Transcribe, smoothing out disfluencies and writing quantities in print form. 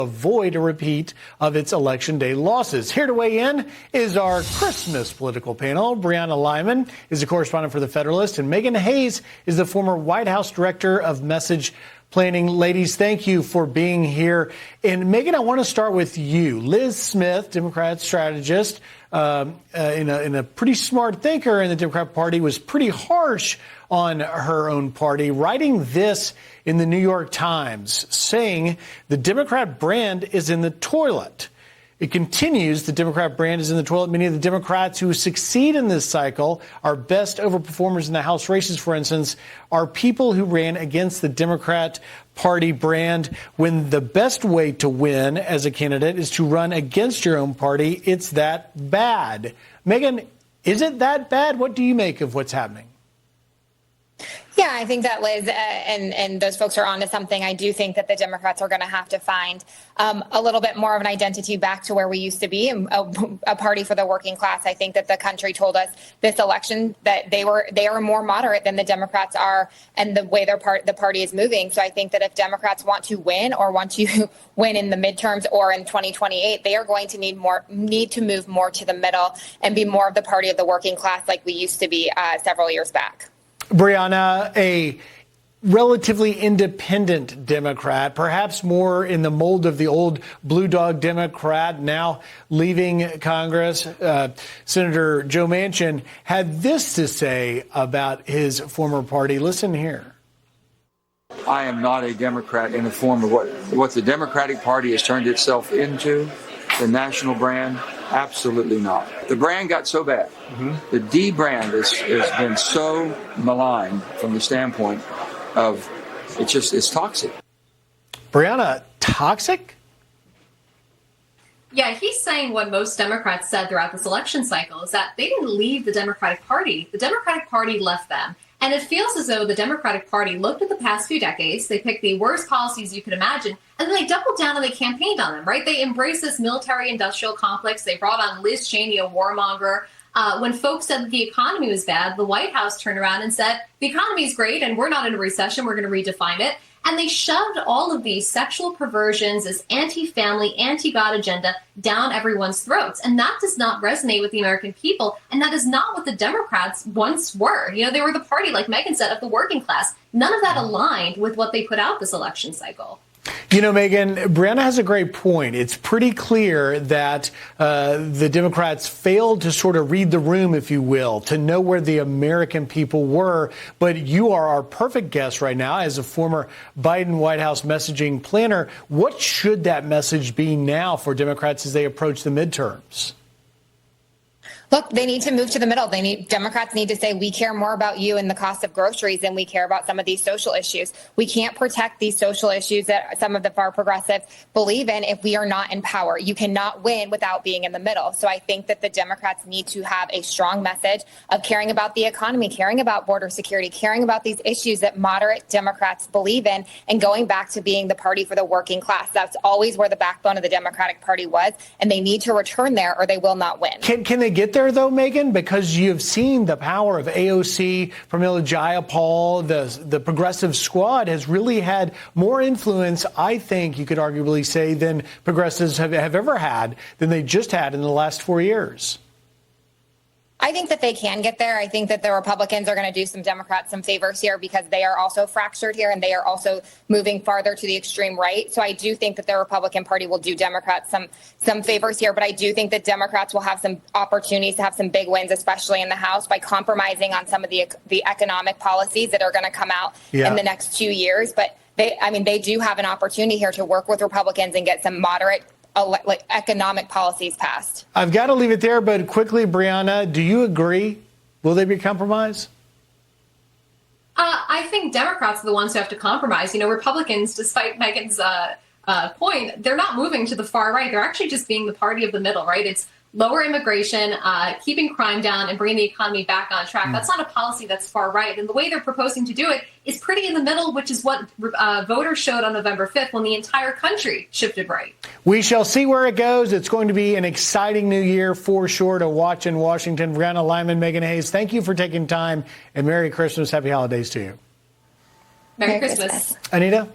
avoid a repeat of its Election Day losses. Here to weigh in is our Christmas political panel. Brianna Lyman is a correspondent for The Federalist, and Megan Hayes is the former White House Director of Message Planning. Ladies, thank you for being here. And Megan, I want to start with you. Liz Smith, Democrat strategist, in a pretty smart thinker in the Democrat Party, was pretty harsh on her own party, writing this in the New York Times, saying the Democrat brand is in the toilet. It continues, the Democrat brand is in the toilet. Many of the Democrats who succeed in this cycle, our best overperformers in the House races, for instance, are people who ran against the Democrat Party brand. When the best way to win as a candidate is to run against your own party, it's that bad. Megan, is it that bad? What do you make of what's happening? Yeah, I think that Liz and those folks are onto something. I do think that the Democrats are going to have to find a little bit more of an identity back to where we used to be, a party for the working class. I think that the country told us this election that they are more moderate than the Democrats are, and the way the party is moving. So I think that if Democrats want to win or want to win in the midterms or in 2028, they are going to need to move more to the middle and be more of the party of the working class like we used to be several years back. Brianna, a relatively independent Democrat, perhaps more in the mold of the old Blue Dog Democrat, now leaving Congress, Senator Joe Manchin, had this to say about his former party. Listen here. I am not a Democrat in the form of what the Democratic Party has turned itself into, the national brand. Absolutely not. The brand got so bad. The D brand has been so maligned from the standpoint of it's toxic. Brianna, toxic? Yeah, he's saying what most Democrats said throughout this election cycle is that they didn't leave the Democratic Party. The Democratic Party left them. And it feels as though the Democratic Party looked at the past few decades, they picked the worst policies you could imagine, and then they doubled down and they campaigned on them, right? They embraced this military-industrial complex. They brought on Liz Cheney, a warmonger. When folks said that the economy was bad, the White House turned around and said, the economy is great and we're not in a recession, we're going to redefine it. And they shoved all of these sexual perversions, this anti-family, anti-God agenda down everyone's throats. And that does not resonate with the American people. And that is not what the Democrats once were. You know, they were the party, like Megan said, of the working class. None of that aligned with what they put out this election cycle. You know, Megan, Brianna has a great point. It's pretty clear that the Democrats failed to sort of read the room, if you will, to know where the American people were. But you are our perfect guest right now as a former Biden White House messaging planner. What should that message be now for Democrats as they approach the midterms? Look, they need to move to the middle. Democrats need to say, we care more about you and the cost of groceries than we care about some of these social issues. We can't protect these social issues that some of the far progressives believe in if we are not in power. You cannot win without being in the middle. So I think that the Democrats need to have a strong message of caring about the economy, caring about border security, caring about these issues that moderate Democrats believe in, and going back to being the party for the working class. That's always where the backbone of the Democratic Party was, and they need to return there or they will not win. Can they get there, though, Megan? Because you've seen the power of AOC, Pramila Jayapal, the progressive squad has really had more influence, I think you could arguably say, than progressives have ever had, than they just had in the last 4 years. I think that they can get there. I think that the Republicans are going to do some Democrats some favors here because they are also fractured here and they are also moving farther to the extreme right. So I do think that the Republican Party will do Democrats some favors here. But I do think that Democrats will have some opportunities to have some big wins, especially in the House, by compromising on some of the economic policies that are going to come out in the next 2 years. But they do have an opportunity here to work with Republicans and get some moderate economic policies passed. I've got to leave it there, but quickly, Brianna, do you agree? Will they be compromised? I think Democrats are the ones who have to compromise. You know, Republicans, despite Megan's point, they're not moving to the far right. They're actually just being the party of the middle, right? It's lower immigration, keeping crime down, and bringing the economy back on track. That's not a policy that's far right. And the way they're proposing to do it is pretty in the middle, which is what voters showed on November 5th when the entire country shifted right. We shall see where it goes. It's going to be an exciting new year for sure to watch in Washington. Brianna Lyman, Megan Hayes, thank you for taking time, and Merry Christmas. Happy holidays to you. Merry Christmas. Anita?